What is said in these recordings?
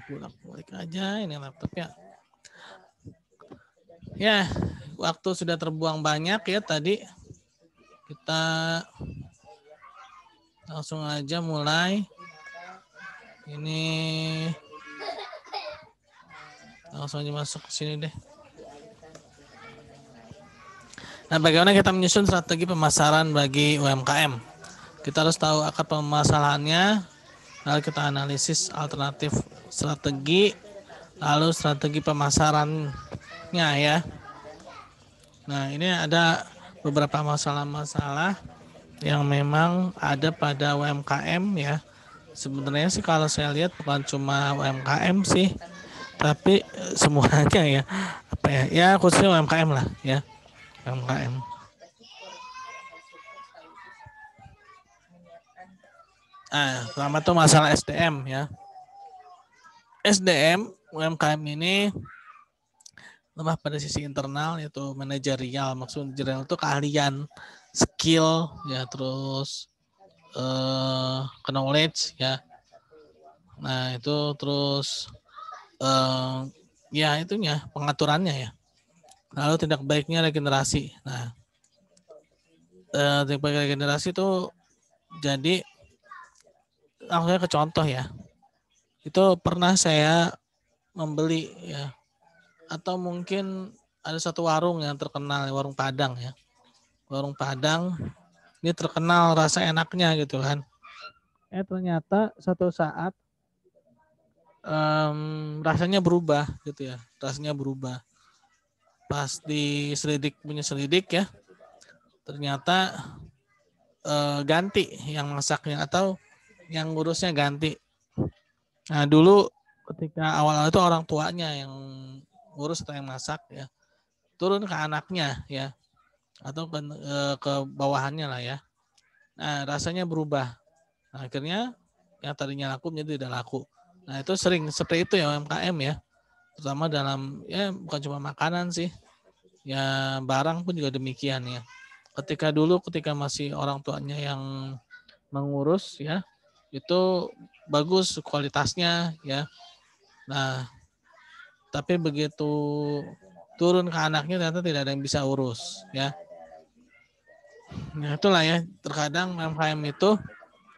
Bolak-balik aja ini laptopnya. Ya, waktu sudah terbuang banyak ya tadi. Kita langsung aja mulai. Ini langsung aja masuk ke sini deh. Nah, bagaimana kita menyusun strategi pemasaran bagi UMKM? Kita harus tahu akar permasalahannya, lalu kita analisis alternatif strategi, lalu strategi pemasarannya ya. Nah, ini ada beberapa masalah-masalah yang memang ada pada UMKM ya. Sebenarnya sih kalau saya lihat bukan cuma UMKM sih, tapi semuanya ya. Apa ya? Ya khususnya UMKM lah ya. UMKM. Pertama tuh masalah SDM ya. SDM UMKM ini lemah pada sisi internal yaitu manajerial. Maksud manajerial itu keahlian, skill ya, terus knowledge ya. Nah, itu terus ya itunya pengaturannya ya. Lalu tindak baiknya regenerasi. Nah, tindak baik regenerasi itu jadi langsung ke contoh ya. Itu pernah saya membeli ya, atau mungkin ada satu warung yang terkenal, warung Padang ya. Warung Padang ini terkenal rasa enaknya gitu kan. Ternyata satu saat rasanya berubah gitu ya. Rasanya berubah. Pas punya selidik ya, ternyata ganti yang masaknya atau yang ngurusnya ganti. Nah dulu ketika awal-awal itu orang tuanya yang ngurus atau yang masak ya, turun ke anaknya ya, atau ke bawahannya lah ya. Nah rasanya berubah. Nah, akhirnya yang tadinya laku menjadi tidak laku. Nah itu sering seperti itu ya UMKM ya, terutama dalam ya bukan cuma makanan sih, ya barang pun juga demikian ya. Ketika masih orang tuanya yang mengurus ya, itu bagus kualitasnya ya. Nah, tapi begitu turun ke anaknya ternyata tidak ada yang bisa urus ya. Nah, itulah ya, terkadang UMKM itu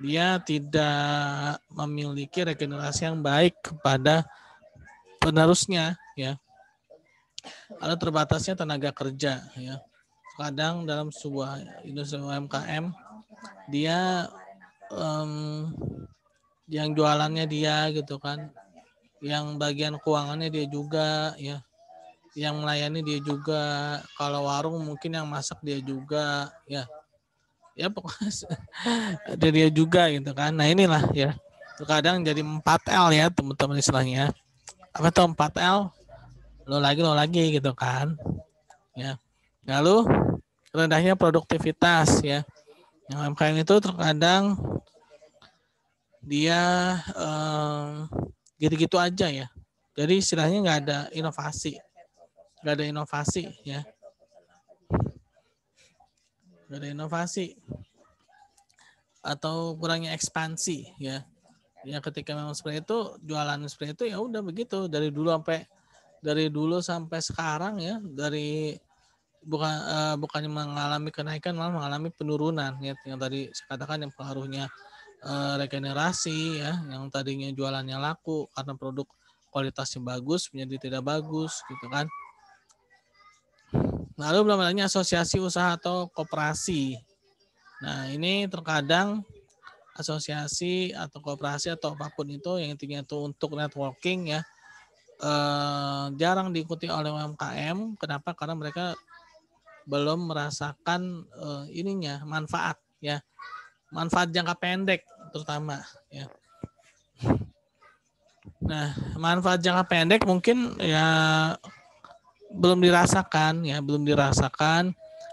dia tidak memiliki regenerasi yang baik kepada penerusnya ya. Ada terbatasnya tenaga kerja ya. Kadang dalam sebuah industri UMKM dia yang jualannya dia gitu kan, yang bagian keuangannya dia juga ya, yang melayani dia juga, kalau warung mungkin yang masak dia juga ya, ya pokoknya dia juga gitu kan. Nah inilah ya, terkadang jadi 4L ya teman-teman istilahnya. Apa tuh 4L? Lo lagi gitu kan ya. Lalu rendahnya produktivitas ya. Yang UMKM itu terkadang dia gitu-gitu aja ya. Jadi istilahnya nggak ada inovasi ya. Nggak ada inovasi atau kurangnya ekspansi ya. Ya ketika memang seperti itu, jualan seperti itu ya udah begitu dari dulu sampai sekarang ya, bukannya mengalami kenaikan malah mengalami penurunan ya, yang tadi saya katakan yang pengaruhnya regenerasi ya, yang tadinya jualannya laku karena produk kualitasnya bagus menjadi tidak bagus gitu kan. Lalu belum adanya asosiasi usaha atau koperasi. Nah ini terkadang asosiasi atau koperasi atau apapun itu yang intinya itu untuk networking ya, jarang diikuti oleh UMKM. Kenapa? Karena mereka belum merasakan ininya manfaat ya, manfaat jangka pendek terutama ya. Nah manfaat jangka pendek mungkin ya belum dirasakan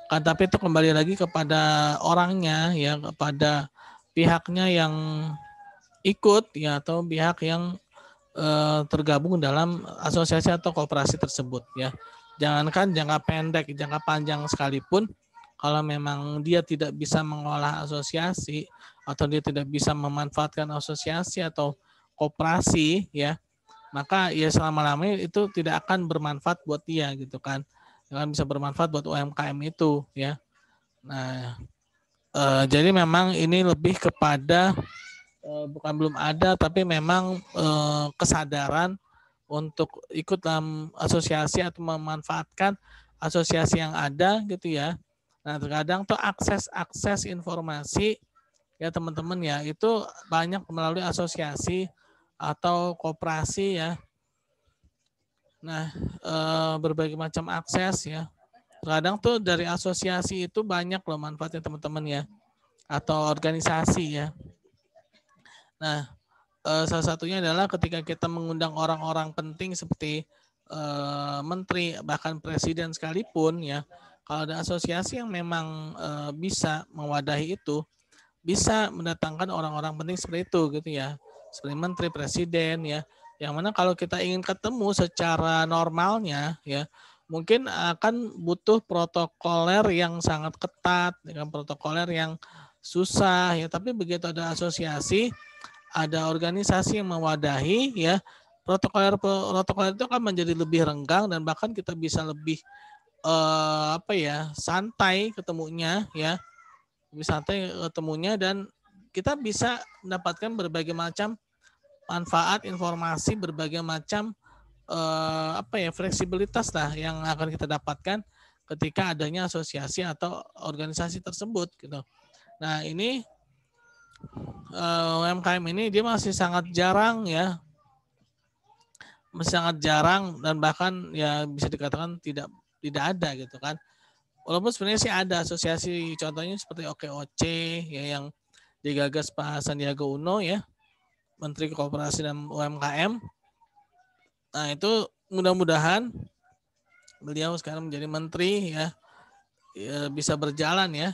kan, tapi itu kembali lagi kepada orangnya ya, kepada pihaknya yang ikut ya, atau pihak yang tergabung dalam asosiasi atau koperasi tersebut ya. Jangankan jangka pendek, jangka panjang sekalipun, kalau memang dia tidak bisa mengolah asosiasi atau dia tidak bisa memanfaatkan asosiasi atau koperasi ya, maka ya selama-lamanya itu tidak akan bermanfaat buat dia gitu kan. Jangan bisa bermanfaat buat UMKM itu ya. Nah, jadi memang ini lebih kepada bukan belum ada tapi memang kesadaran untuk ikut dalam asosiasi atau memanfaatkan asosiasi yang ada gitu ya. Nah, terkadang tuh akses informasi ya teman-teman ya itu banyak melalui asosiasi atau koperasi ya. Nah, berbagai macam akses ya. Kadang tuh dari asosiasi itu banyak loh manfaatnya teman-teman ya. Atau organisasi ya. Nah, salah satunya adalah ketika kita mengundang orang-orang penting seperti menteri, bahkan presiden sekalipun ya. Kalau ada asosiasi yang memang bisa mewadahi itu, bisa mendatangkan orang-orang penting seperti itu gitu ya. Seperti menteri, presiden ya. Yang mana kalau kita ingin ketemu secara normalnya ya, mungkin akan butuh protokoler yang sangat ketat, dengan protokoler yang susah ya. Tapi begitu ada asosiasi, ada organisasi yang mewadahi ya, protokoler itu akan menjadi lebih renggang dan bahkan kita bisa lebih santai ketemunya ya, lebih santai ketemunya dan kita bisa mendapatkan berbagai macam manfaat informasi, berbagai macam fleksibilitas lah yang akan kita dapatkan ketika adanya asosiasi atau organisasi tersebut gitu. Nah ini UMKM ini dia masih sangat jarang ya, masih sangat jarang dan bahkan ya bisa dikatakan tidak ada gitu kan. Walaupun sebenarnya sih ada asosiasi, contohnya seperti OKOC ya yang digagas Pak Sandiaga Uno ya, Menteri Koperasi dan UMKM. Nah itu mudah-mudahan beliau sekarang menjadi menteri ya, bisa berjalan ya.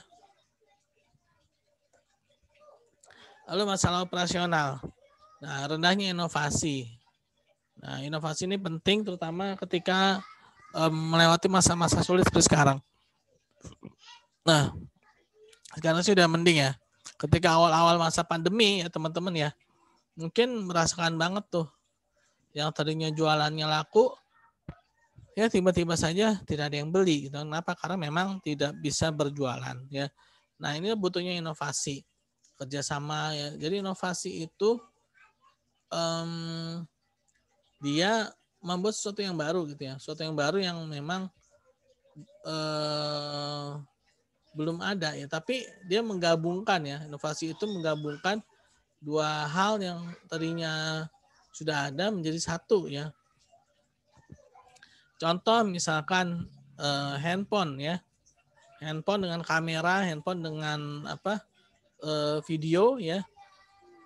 Lalu masalah operasional. Nah, rendahnya inovasi. Nah, inovasi ini penting terutama ketika melewati masa-masa sulit seperti sekarang. Nah, sekarang sih udah mending ya. Ketika awal-awal masa pandemi ya teman-teman ya, mungkin merasakan banget tuh yang tadinya jualannya laku, ya tiba-tiba saja tidak ada yang beli. Gitu. Kenapa? Karena memang tidak bisa berjualan ya. Nah, ini butuhnya inovasi, kerjasama ya. Jadi inovasi itu dia membuat sesuatu yang baru gitu ya, sesuatu yang baru yang memang belum ada ya, tapi dia menggabungkan ya, inovasi itu menggabungkan dua hal yang tadinya sudah ada menjadi satu ya. Contoh misalkan handphone ya, handphone dengan kamera, handphone dengan video ya.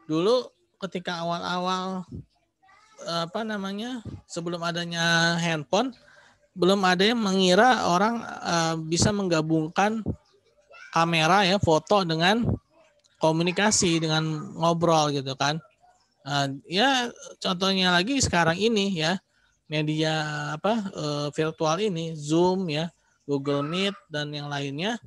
Dulu ketika awal-awal sebelum adanya handphone, belum ada yang mengira orang bisa menggabungkan kamera ya, foto dengan komunikasi, dengan ngobrol gitu kan. Ya contohnya lagi sekarang ini ya, media virtual ini, Zoom ya, Google Meet dan yang lainnya.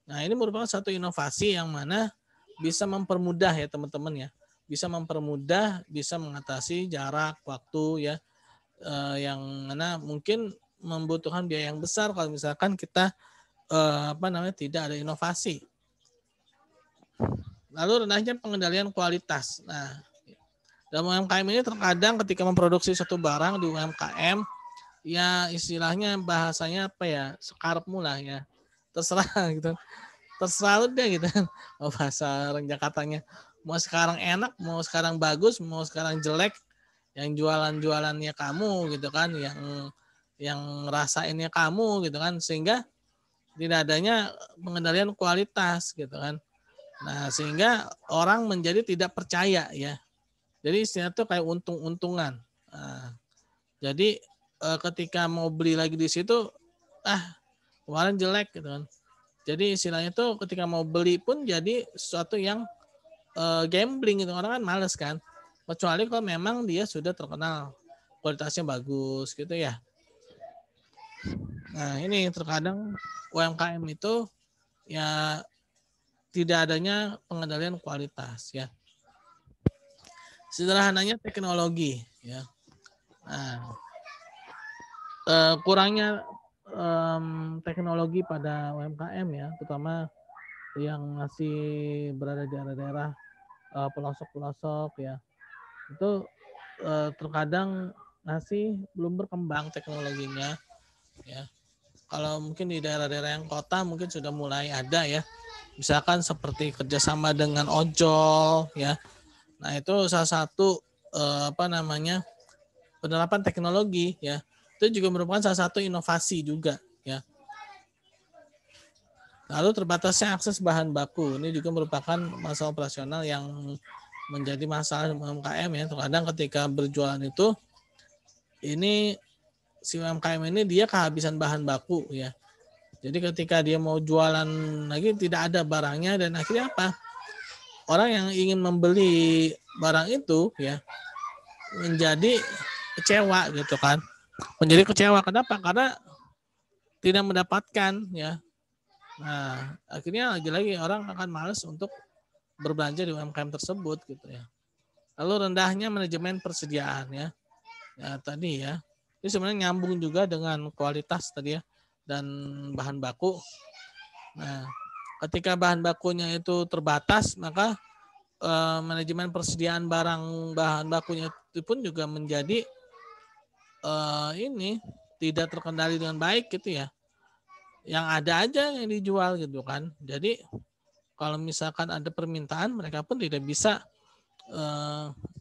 Nah, ini merupakan satu inovasi yang mana bisa mempermudah ya teman-teman ya. Bisa mempermudah, bisa mengatasi jarak, waktu ya, yang mana mungkin membutuhkan biaya yang besar kalau misalkan kita tidak ada inovasi. Lalu rendahnya pengendalian kualitas. Nah, dalam UMKM ini terkadang ketika memproduksi suatu barang di UMKM, ya istilahnya bahasanya sekarepmu lah ya, terserah gitu, terserah udah gitu kan, bahasa orang Jakartanya. Mau sekarang enak, mau sekarang bagus, mau sekarang jelek, yang jualannya kamu gitu kan, yang rasainnya kamu gitu kan, sehingga tidak adanya pengendalian kualitas gitu kan. Nah, sehingga orang menjadi tidak percaya ya. Jadi istilahnya tuh kayak untung-untungan. Nah, jadi ketika mau beli lagi di situ, kemarin jelek gitu kan. Jadi istilahnya tuh ketika mau beli pun jadi sesuatu yang gambling gitu. Orang kan males kan. Kecuali kalau memang dia sudah terkenal kualitasnya bagus gitu ya. Nah, ini terkadang UMKM itu ya tidak adanya pengendalian kualitas ya. Sederhananya teknologi ya. Nah, kurangnya teknologi pada UMKM ya, terutama yang masih berada di daerah-daerah pelosok-pelosok ya, itu terkadang masih belum berkembang teknologinya ya. Kalau mungkin di daerah-daerah yang kota mungkin sudah mulai ada ya, misalkan seperti kerjasama dengan ojol ya. Nah itu salah satu penerapan teknologi ya. Itu juga merupakan salah satu inovasi juga ya. Lalu terbatasnya akses bahan baku ini juga merupakan masalah operasional yang menjadi masalah UMKM ya. Terkadang ketika berjualan itu ini si UMKM ini dia kehabisan bahan baku ya. Jadi ketika dia mau jualan lagi tidak ada barangnya dan akhirnya apa? Orang yang ingin membeli barang itu ya menjadi kecewa gitu kan. Menjadi kecewa kenapa? Karena tidak mendapatkan ya. Nah, akhirnya lagi-lagi orang akan malas untuk berbelanja di UMKM tersebut gitu ya. Lalu rendahnya manajemen persediaan ya. Ya tadi ya. Ini sebenarnya nyambung juga dengan kualitas tadi ya dan bahan baku. Nah, ketika bahan bakunya itu terbatas, maka manajemen persediaan bahan bakunya itu pun juga menjadi ini tidak terkendali dengan baik gitu ya. Yang ada aja yang dijual gitu kan. Jadi kalau misalkan ada permintaan, mereka pun tidak bisa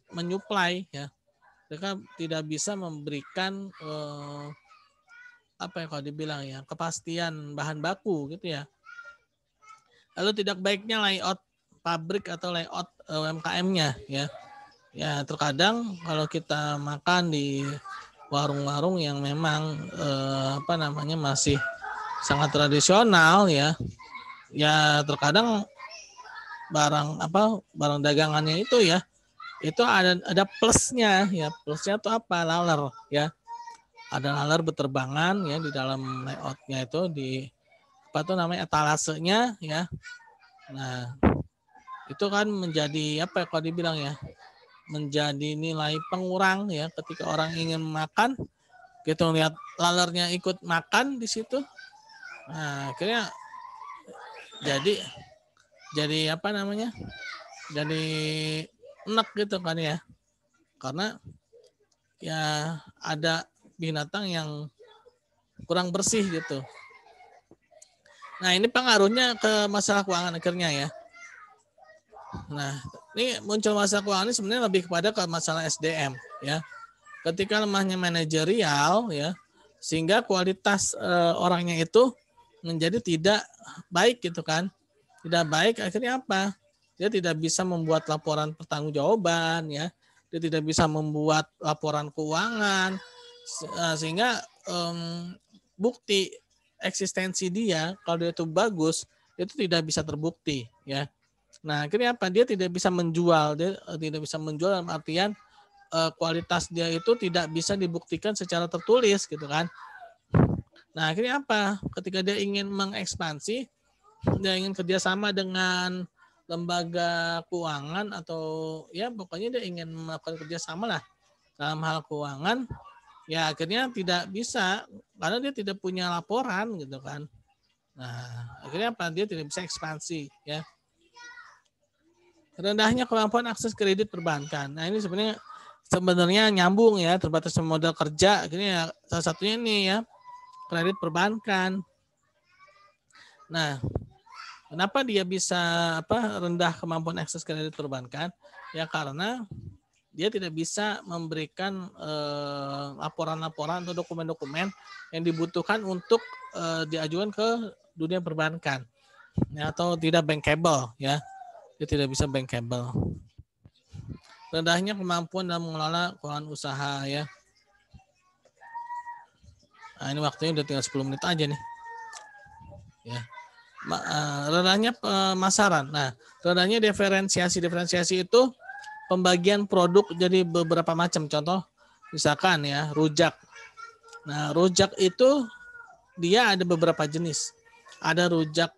menyuplai ya. Mereka tidak bisa memberikan apa ya kalau dibilang ya kepastian bahan baku gitu ya. Lalu tidak baiknya layout pabrik atau layout UMKM-nya ya. Ya terkadang kalau kita makan di warung-warung yang memang masih sangat tradisional ya. Ya terkadang barang dagangannya itu ya itu ada plusnya ya. Plusnya itu apa? Laler ya. Ada laler berterbangan ya di dalam layoutnya itu di etalasenya ya. Nah, itu kan menjadi apa ya kalau dibilang ya? Menjadi nilai pengurang ya ketika orang ingin makan gitu lihat lalernya ikut makan di situ. Nah, akhirnya jadi apa namanya? Jadi enak gitu kan ya. Karena ya ada binatang yang kurang bersih gitu. Nah, ini pengaruhnya ke masalah keuangan akhirnya ya. Nah, ini muncul masalah keuangan ini sebenarnya lebih kepada ke masalah SDM ya. Ketika lemahnya manajerial ya, sehingga kualitas orangnya itu menjadi tidak baik gitu kan. Tidak baik akhirnya apa? Dia tidak bisa membuat laporan pertanggungjawaban ya. Dia tidak bisa membuat laporan keuangan sehingga bukti eksistensi dia kalau dia itu bagus itu tidak bisa terbukti ya. Nah, akhirnya apa? Dia tidak bisa menjual, dalam artian kualitas dia itu tidak bisa dibuktikan secara tertulis gitu kan. Nah, akhirnya apa? Ketika dia ingin mengekspansi, dia ingin kerjasama dengan lembaga keuangan atau ya pokoknya dia ingin melakukan kerjasama lah dalam hal keuangan, ya akhirnya tidak bisa karena dia tidak punya laporan gitu kan. Nah, akhirnya apa? Dia tidak bisa ekspansi ya. Rendahnya kemampuan akses kredit perbankan. Nah, ini sebenarnya nyambung ya, terbatasnya modal kerja. Akhirnya salah satunya ini ya, kredit perbankan. Nah, kenapa dia bisa rendah kemampuan akses kredit perbankan? Ya karena dia tidak bisa memberikan laporan-laporan atau dokumen-dokumen yang dibutuhkan untuk diajukan ke dunia perbankan. Ya, atau tidak bankable ya. Dia tidak bisa bankable. Rendahnya kemampuan dalam mengelola keuangan usaha ya. Nah, ini waktunya udah tinggal 10 menit aja nih. Ya. Rendahnya pemasaran. Nah, rendahnya diferensiasi itu pembagian produk jadi beberapa macam. Contoh misalkan ya, rujak. Nah, rujak itu dia ada beberapa jenis. Ada rujak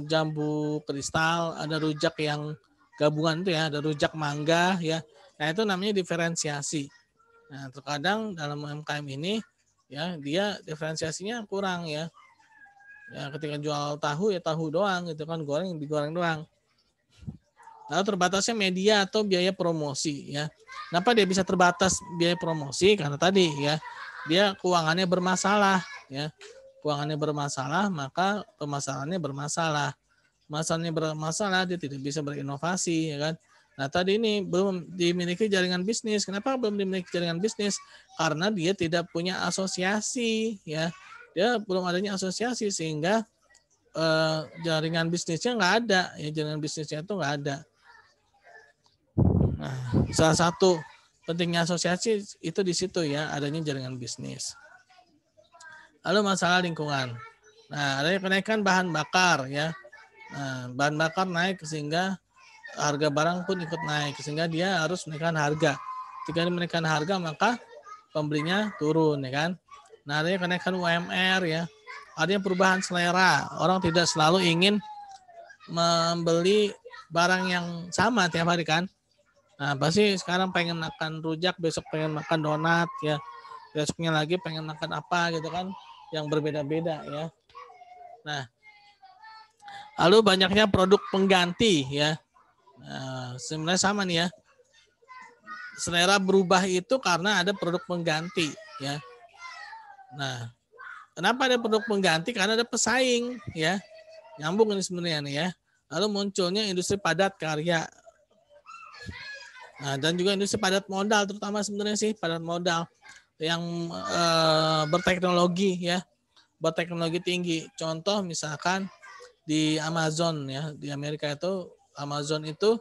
jambu kristal, ada rujak yang gabungan itu ya, ada rujak mangga ya. Nah, itu namanya diferensiasi. Nah, terkadang dalam UMKM ini ya dia diferensiasinya kurang ya. Ya ketika jual tahu ya tahu doang gitu kan, goreng digoreng doang. Lalu terbatasnya media atau biaya promosi ya. Kenapa dia bisa terbatas biaya promosi? Karena tadi ya dia keuangannya bermasalah ya. Keuangannya bermasalah, maka pemasarannya bermasalah. Masalahnya bermasalah, dia tidak bisa berinovasi ya kan. Nah, tadi ini belum dimiliki jaringan bisnis. Kenapa belum dimiliki jaringan bisnis? Karena dia tidak punya asosiasi ya. Dia belum adanya asosiasi sehingga jaringan bisnisnya nggak ada. Ya, jaringan bisnisnya itu nggak ada. Nah, salah satu pentingnya asosiasi itu di situ ya, adanya jaringan bisnis. Lalu masalah lingkungan. Nah, adanya kenaikan bahan bakar ya. Nah, bahan bakar naik sehingga harga barang pun ikut naik sehingga dia harus menaikkan harga. Jika menaikkan harga maka pembelinya turun ya kan. Nah, adanya kenaikan UMR ya. Adanya perubahan selera. Orang tidak selalu ingin membeli barang yang sama tiap hari kan. Nah, pasti sekarang pengen makan rujak, besok pengen makan donat ya. Besoknya lagi pengen makan apa gitu kan, yang berbeda-beda ya. Nah, lalu banyaknya produk pengganti ya. Nah, sebenarnya sama nih ya. Selera berubah itu karena ada produk pengganti ya. Nah, kenapa ada produk pengganti? Karena ada pesaing ya. Nyambung ini sebenarnya nih ya. Lalu munculnya industri padat karya. Nah, dan juga industri padat modal, terutama sebenarnya sih padat modal yang berteknologi ya, berteknologi tinggi. Contoh misalkan di Amazon ya, di Amerika itu Amazon itu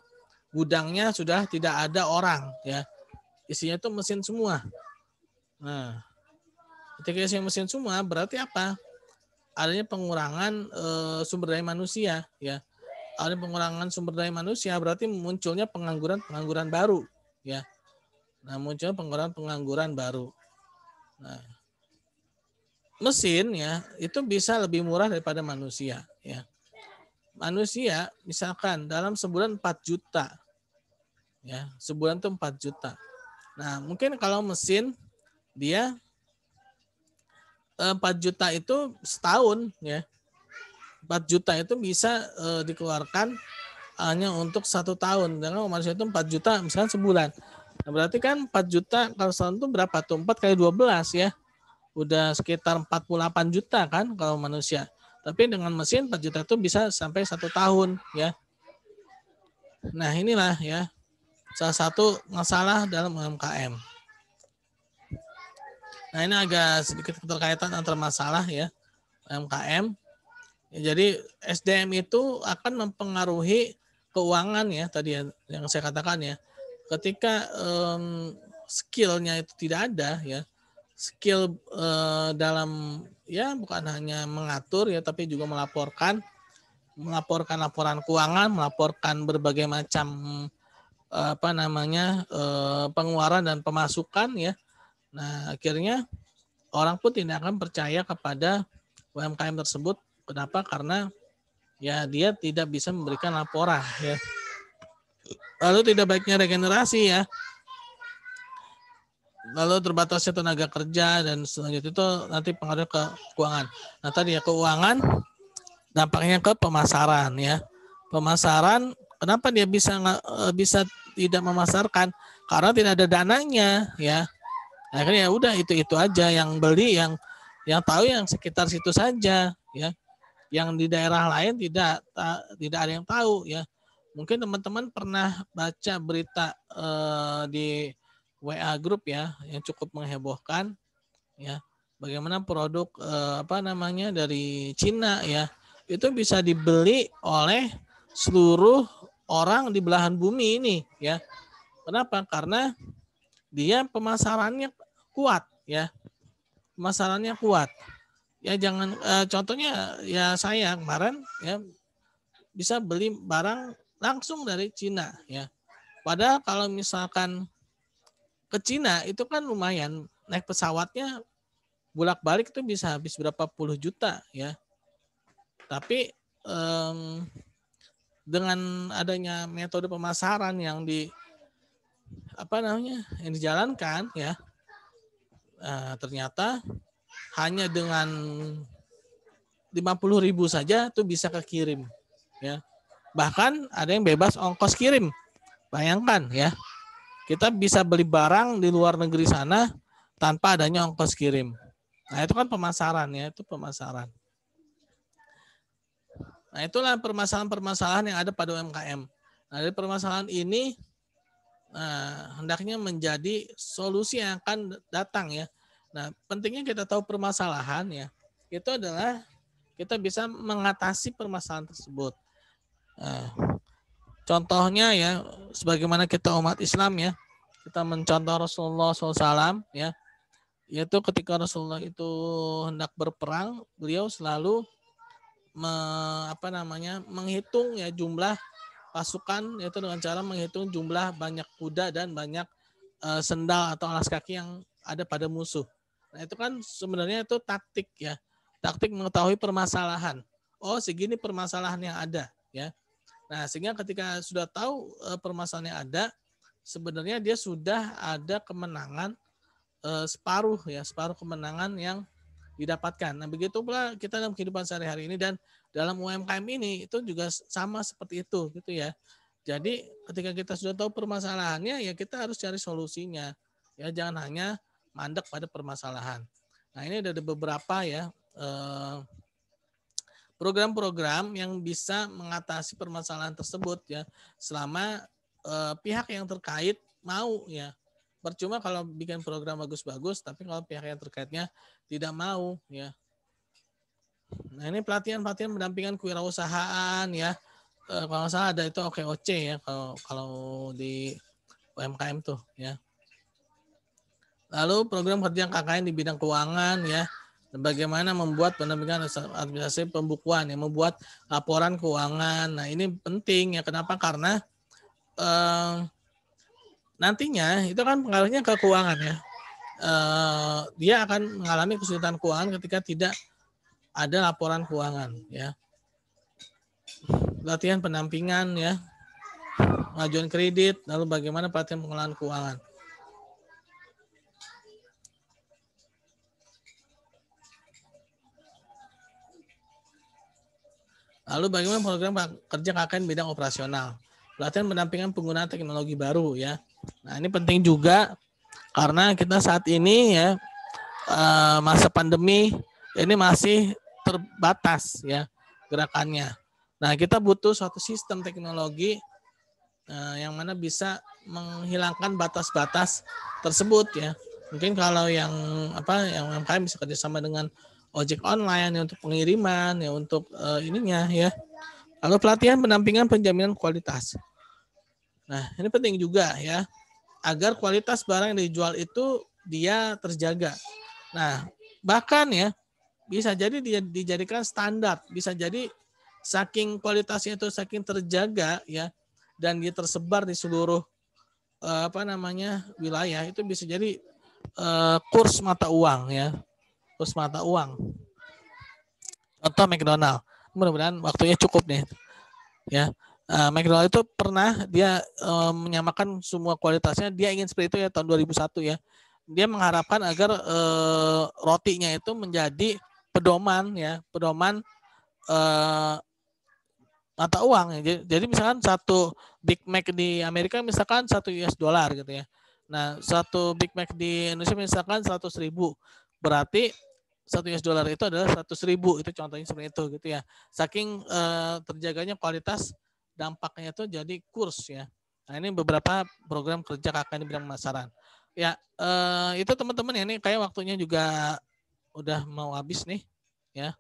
gudangnya sudah tidak ada orang ya, isinya itu mesin semua. Nah, ketika isinya mesin semua berarti apa? Adanya pengurangan sumber daya manusia ya. Ada pengurangan sumber daya manusia berarti munculnya pengangguran baru ya. Nah, munculnya pengangguran baru. Nah, mesin ya itu bisa lebih murah daripada manusia ya. Manusia misalkan dalam sebulan 4 juta ya, sebulan tuh 4 juta. Nah, mungkin kalau mesin dia 4 juta itu setahun ya. 4 juta itu bisa dikeluarkan hanya untuk 1 tahun. Dengan manusia itu 4 juta misalkan sebulan. Nah, berarti kan 4 juta kalau setahun itu berapa tuh? 4 kali 12 ya. Udah sekitar 48 juta kan kalau manusia. Tapi dengan mesin 4 juta itu bisa sampai 1 tahun ya. Nah, inilah ya salah satu masalah dalam UMKM. Nah, ini agak sedikit keterkaitan antara masalah ya UMKM. Ya, jadi SDM itu akan mempengaruhi keuangan ya tadi ya, yang saya katakan ya. Ketika skillnya itu tidak ada ya, skill dalam ya bukan hanya mengatur ya, tapi juga melaporkan laporan keuangan, melaporkan berbagai macam pengeluaran dan pemasukan ya. Nah, akhirnya orang pun tidak akan percaya kepada UMKM tersebut. Kenapa? Karena ya dia tidak bisa memberikan laporan ya. Lalu tidak baiknya regenerasi ya. Lalu terbatasnya tenaga kerja dan selanjutnya itu nanti pengaruh ke keuangan. Nah, tadi ya keuangan dampaknya ke pemasaran ya. Pemasaran kenapa dia bisa tidak memasarkan? Karena tidak ada dananya ya. Akhirnya ya udah itu aja yang beli, yang tahu yang sekitar situ saja ya. Yang di daerah lain tidak ada yang tahu ya. Mungkin teman-teman pernah baca berita di WA grup ya yang cukup menghebohkan ya. Bagaimana produk dari Cina ya itu bisa dibeli oleh seluruh orang di belahan bumi ini ya. Kenapa? Karena dia pemasarannya kuat ya. Pemasarannya kuat. Ya jangan contohnya ya saya kemarin ya bisa beli barang langsung dari Cina ya. Padahal kalau misalkan ke Cina itu kan lumayan naik pesawatnya bolak-balik itu bisa habis berapa puluh juta ya. Tapi dengan adanya metode pemasaran yang yang dijalankan ya, Ternyata hanya dengan 50.000 saja tuh bisa kekirim, ya. Bahkan ada yang bebas ongkos kirim. Bayangkan ya, kita bisa beli barang di luar negeri sana tanpa adanya ongkos kirim. Nah, itu kan pemasaran ya, itu pemasaran. Nah, itulah permasalahan-permasalahan yang ada pada UMKM. Nah, dari permasalahan ini hendaknya menjadi solusi yang akan datang ya. Nah, pentingnya kita tahu permasalahan ya. Itu adalah kita bisa mengatasi permasalahan tersebut. Contohnya ya, sebagaimana kita umat Islam ya, kita mencontoh Rasulullah SAW ya, yaitu ketika Rasulullah itu hendak berperang, beliau selalu menghitung ya jumlah pasukan, yaitu dengan cara menghitung jumlah banyak kuda dan banyak sendal atau alas kaki yang ada pada musuh. Nah, itu kan sebenarnya itu taktik ya, taktik mengetahui permasalahan. Oh, segini permasalahan yang ada ya. Nah, sehingga ketika sudah tahu permasalahan yang ada, sebenarnya dia sudah ada kemenangan separuh kemenangan yang didapatkan. Nah, begitu pula kita dalam kehidupan sehari-hari ini dan dalam UMKM ini itu juga sama seperti itu gitu ya. Jadi ketika kita sudah tahu permasalahannya ya kita harus cari solusinya. Ya jangan hanya mandek pada permasalahan. Nah, ini ada beberapa ya program-program yang bisa mengatasi permasalahan tersebut ya selama pihak yang terkait mau ya. Percuma kalau bikin program bagus-bagus tapi kalau pihak yang terkaitnya tidak mau ya. Nah, ini pelatihan pendampingan kewirausahaan ya. Kalau nggak salah ada itu OKOC ya kalau di UMKM tuh ya. Lalu program kerja KKN di bidang keuangan ya. Bagaimana membuat pendampingan administrasi pembukuan ya, membuat laporan keuangan. Nah, ini penting ya. Kenapa? Karena nantinya itu kan pengaruhnya ke keuangan ya. Dia akan mengalami kesulitan keuangan ketika tidak ada laporan keuangan ya. Latihan pendampingan ya, pengajuan kredit, lalu bagaimana pelatihan pengelolaan keuangan. Lalu bagaimana program kerja KKN bidang operasional, pelatihan pendampingan penggunaan teknologi baru ya. Nah, ini penting juga karena kita saat ini ya masa pandemi ini masih terbatas ya gerakannya. Nah, kita butuh suatu sistem teknologi yang mana bisa menghilangkan batas-batas tersebut ya. Mungkin kalau yang UMKM bisa kerjasama dengan ojek online ya untuk pengiriman ya untuk ininya ya. Lalu pelatihan pendampingan penjaminan kualitas. Nah, ini penting juga ya agar kualitas barang yang dijual itu dia terjaga. Nah, bahkan ya bisa jadi dia dijadikan standar, bisa jadi saking kualitasnya itu saking terjaga ya dan dia tersebar di seluruh wilayah itu bisa jadi kurs mata uang ya. Kurs mata uang. Contoh McDonald. Mudah-mudahan waktunya cukup nih. Ya. McDonald itu pernah dia menyamakan semua kualitasnya, dia ingin seperti itu ya tahun 2001 ya. Dia mengharapkan agar rotinya itu menjadi pedoman mata uang. Jadi misalkan satu Big Mac di Amerika misalkan $1 gitu ya. Nah, satu Big Mac di Indonesia misalkan 100.000. Berarti $1 itu adalah 100.000. Itu contohnya seperti itu gitu ya. Saking terjaganya kualitas, dampaknya itu jadi kurs ya. Nah, ini beberapa program kerja KKN di bidang pemasaran. Ya, itu teman-teman ya, ini kayak waktunya juga udah mau habis nih ya.